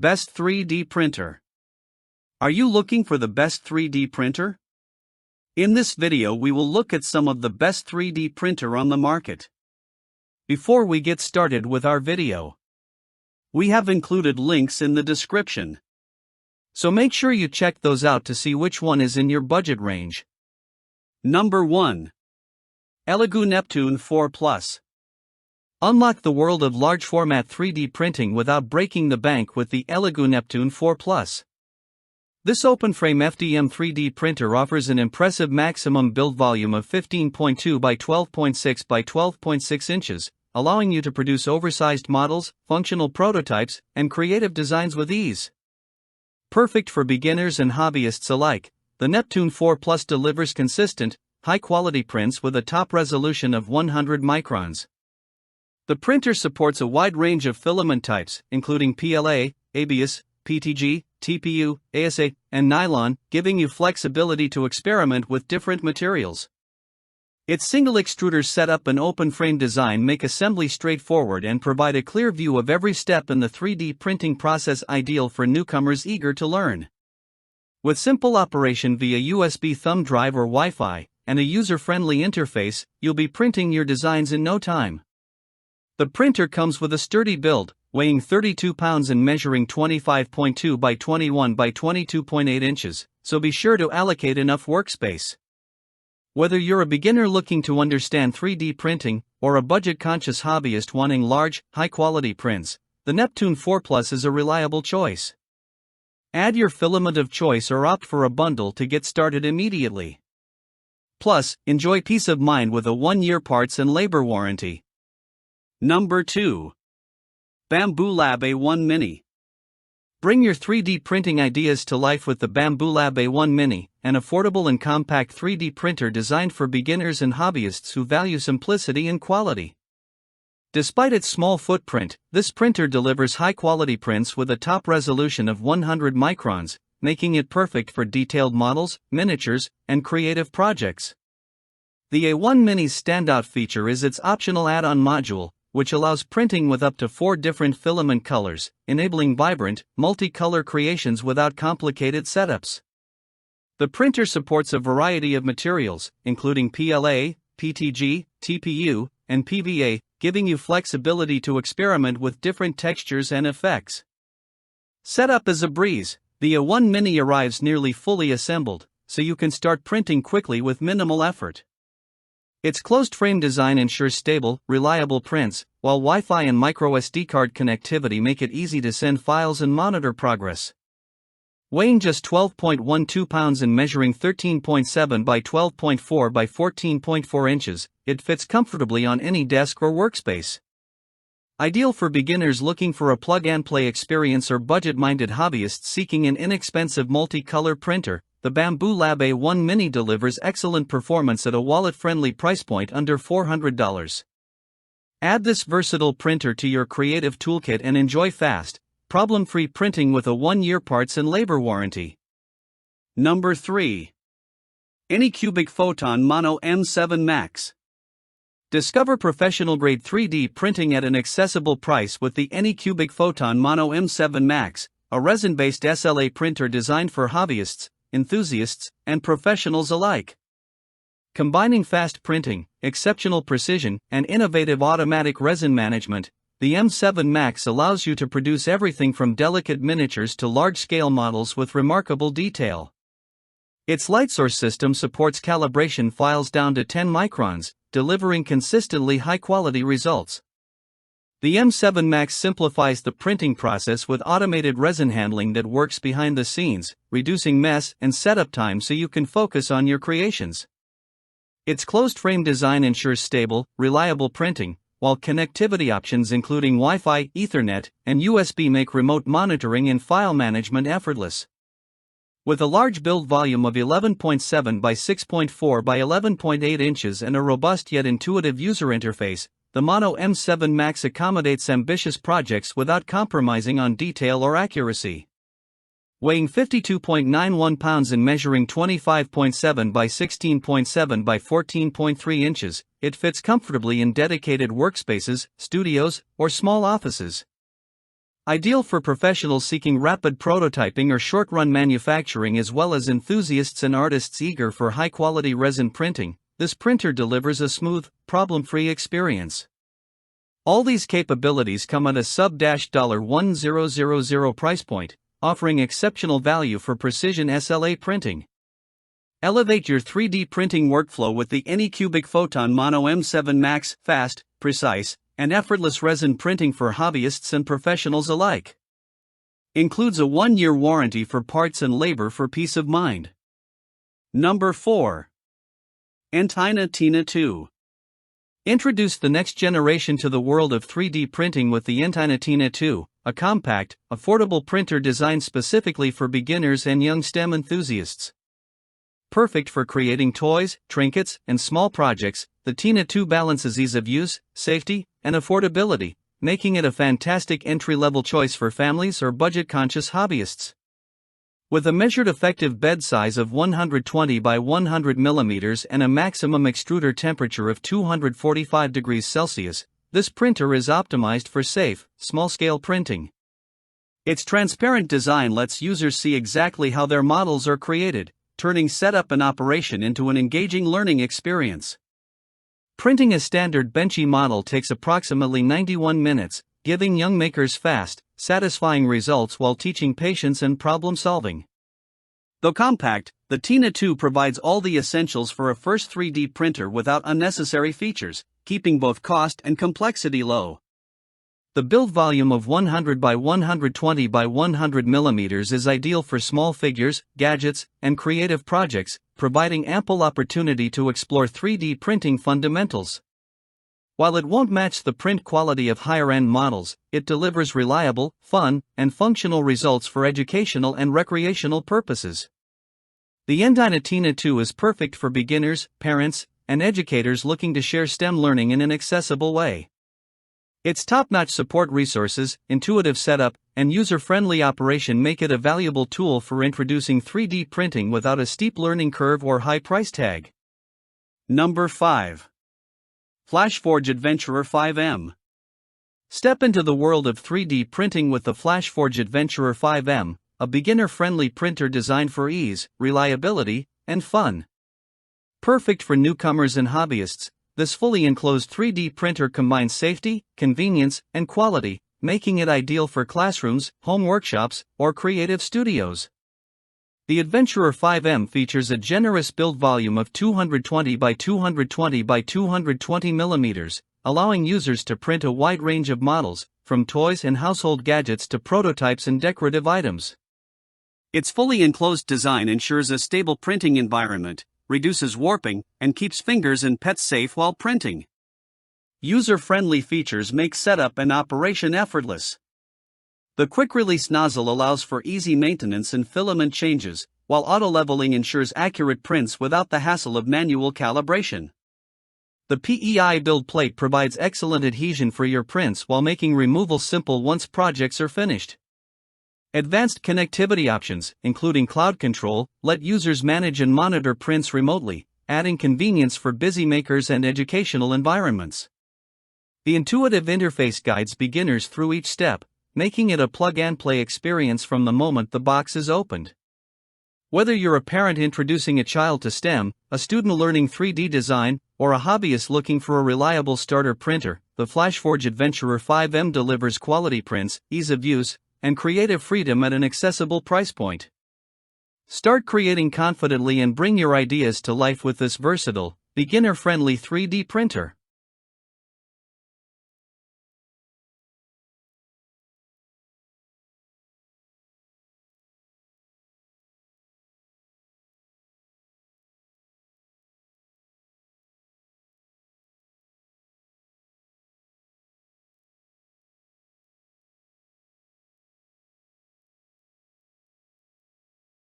Best 3D printer. Are you looking for the best 3D printer? In this video we will look at some of the best 3D printer on the market. Before we get started with our video, we have included links in the description. So make sure you check those out to see which one is in your budget range. Number 1. Elegoo Neptune 4 Plus. Unlock the world of large-format 3D printing without breaking the bank with the Elegoo Neptune 4 Plus. This open-frame FDM 3D printer offers an impressive maximum build volume of 15.2 by 12.6 by 12.6 inches, allowing you to produce oversized models, functional prototypes, and creative designs with ease. Perfect for beginners and hobbyists alike, the Neptune 4 Plus delivers consistent, high-quality prints with a top resolution of 100 microns. The printer supports a wide range of filament types, including PLA, ABS, PTG, TPU, ASA, and nylon, giving you flexibility to experiment with different materials. Its single extruder setup and open frame design make assembly straightforward and provide a clear view of every step in the 3D printing process, ideal for newcomers eager to learn. With simple operation via USB thumb drive or Wi-Fi, and a user-friendly interface, you'll be printing your designs in no time. The printer comes with a sturdy build, weighing 32 pounds and measuring 25.2 by 21 by 22.8 inches, so be sure to allocate enough workspace. Whether you're a beginner looking to understand 3D printing, or a budget-conscious hobbyist wanting large, high-quality prints, the Neptune 4 Plus is a reliable choice. Add your filament of choice or opt for a bundle to get started immediately. Plus, enjoy peace of mind with a 1-year parts and labor warranty. Number 2. Bambu Lab A1 Mini. Bring your 3D printing ideas to life with the Bambu Lab A1 Mini, an affordable and compact 3D printer designed for beginners and hobbyists who value simplicity and quality. Despite its small footprint, this printer delivers high-quality prints with a top resolution of 100 microns, making it perfect for detailed models, miniatures, and creative projects. The A1 Mini's standout feature is its optional add-on module, which allows printing with up to 4 different filament colors, enabling vibrant, multicolor creations without complicated setups. The printer supports a variety of materials, including PLA, PTG, TPU, and PVA, giving you flexibility to experiment with different textures and effects. Setup is a breeze. The A1 Mini arrives nearly fully assembled, so you can start printing quickly with minimal effort. Its closed-frame design ensures stable, reliable prints, while Wi-Fi and microSD card connectivity make it easy to send files and monitor progress. Weighing just 12.12 pounds and measuring 13.7 by 12.4 by 14.4 inches, it fits comfortably on any desk or workspace. Ideal for beginners looking for a plug-and-play experience or budget-minded hobbyists seeking an inexpensive multicolor printer, the Bambu Lab A1 Mini delivers excellent performance at a wallet-friendly price point under $400. Add this versatile printer to your creative toolkit and enjoy fast, problem-free printing with a 1-year parts and labor warranty. Number 3. Anycubic Photon Mono M7 Max. Discover professional-grade 3D printing at an accessible price with the Anycubic Photon Mono M7 Max, a resin-based SLA printer designed for hobbyists, enthusiasts, and professionals alike. Combining fast printing, exceptional precision, and innovative automatic resin management, the M7 Max allows you to produce everything from delicate miniatures to large-scale models with remarkable detail. Its light source system supports calibration files down to 10 microns, delivering consistently high-quality results. The M7 Max simplifies the printing process with automated resin handling that works behind the scenes, reducing mess and setup time so you can focus on your creations. Its closed-frame design ensures stable, reliable printing, while connectivity options including Wi-Fi, Ethernet, and USB make remote monitoring and file management effortless. With a large build volume of 11.7 by 6.4 by 11.8 inches and a robust yet intuitive user interface, the Mono M7 Max accommodates ambitious projects without compromising on detail or accuracy. Weighing 52.91 pounds and measuring 25.7 by 16.7 by 14.3 inches, it fits comfortably in dedicated workspaces, studios, or small offices. Ideal for professionals seeking rapid prototyping or short-run manufacturing as well as enthusiasts and artists eager for high-quality resin printing, this printer delivers a smooth, problem-free experience. All these capabilities come at a sub-$1000 price point, offering exceptional value for precision SLA printing. Elevate your 3D printing workflow with the Anycubic Photon Mono M7 Max, fast, precise, and effortless resin printing for hobbyists and professionals alike. Includes a 1-year warranty for parts and labor for peace of mind. Number 4. Entina Tina2. Introduce the next generation to the world of 3D printing with the Entina Tina2, a compact, affordable printer designed specifically for beginners and young STEM enthusiasts. Perfect for creating toys, trinkets, and small projects, the Tina2 balances ease of use, safety, and affordability, making it a fantastic entry-level choice for families or budget-conscious hobbyists. With a measured effective bed size of 120 by 100 mm and a maximum extruder temperature of 245 degrees Celsius, this printer is optimized for safe, small-scale printing. Its transparent design lets users see exactly how their models are created, turning setup and operation into an engaging learning experience. Printing a standard benchy model takes approximately 91 minutes, giving young makers fast, satisfying results while teaching patience and problem solving. Though compact, the Tina2 provides all the essentials for a first 3D printer without unnecessary features, keeping both cost and complexity low. The build volume of 100 by 120 by 100 mm is ideal for small figures, gadgets, and creative projects, providing ample opportunity to explore 3D printing fundamentals. While it won't match the print quality of higher-end models, it delivers reliable, fun, and functional results for educational and recreational purposes. The Entina Tina2 is perfect for beginners, parents, and educators looking to share STEM learning in an accessible way. Its top-notch support resources, intuitive setup, and user-friendly operation make it a valuable tool for introducing 3D printing without a steep learning curve or high price tag. Number 5. Flashforge Adventurer 5M. Step into the world of 3D printing with the Flashforge Adventurer 5M, a beginner-friendly printer designed for ease, reliability, and fun. Perfect for newcomers and hobbyists, this fully enclosed 3D printer combines safety, convenience, and quality, making it ideal for classrooms, home workshops, or creative studios. The Adventurer 5M features a generous build volume of 220 by 220 by 220 mm, allowing users to print a wide range of models, from toys and household gadgets to prototypes and decorative items. Its fully enclosed design ensures a stable printing environment, reduces warping, and keeps fingers and pets safe while printing. User-friendly features make setup and operation effortless. The quick-release nozzle allows for easy maintenance and filament changes, while auto-leveling ensures accurate prints without the hassle of manual calibration. The PEI build plate provides excellent adhesion for your prints while making removal simple once projects are finished. Advanced connectivity options, including cloud control, let users manage and monitor prints remotely, adding convenience for busy makers and educational environments. The intuitive interface guides beginners through each step, making it a plug-and-play experience from the moment the box is opened. Whether you're a parent introducing a child to STEM, a student learning 3D design, or a hobbyist looking for a reliable starter printer, the Flashforge Adventurer 5M delivers quality prints, ease of use, and creative freedom at an accessible price point. Start creating confidently and bring your ideas to life with this versatile, beginner-friendly 3D printer.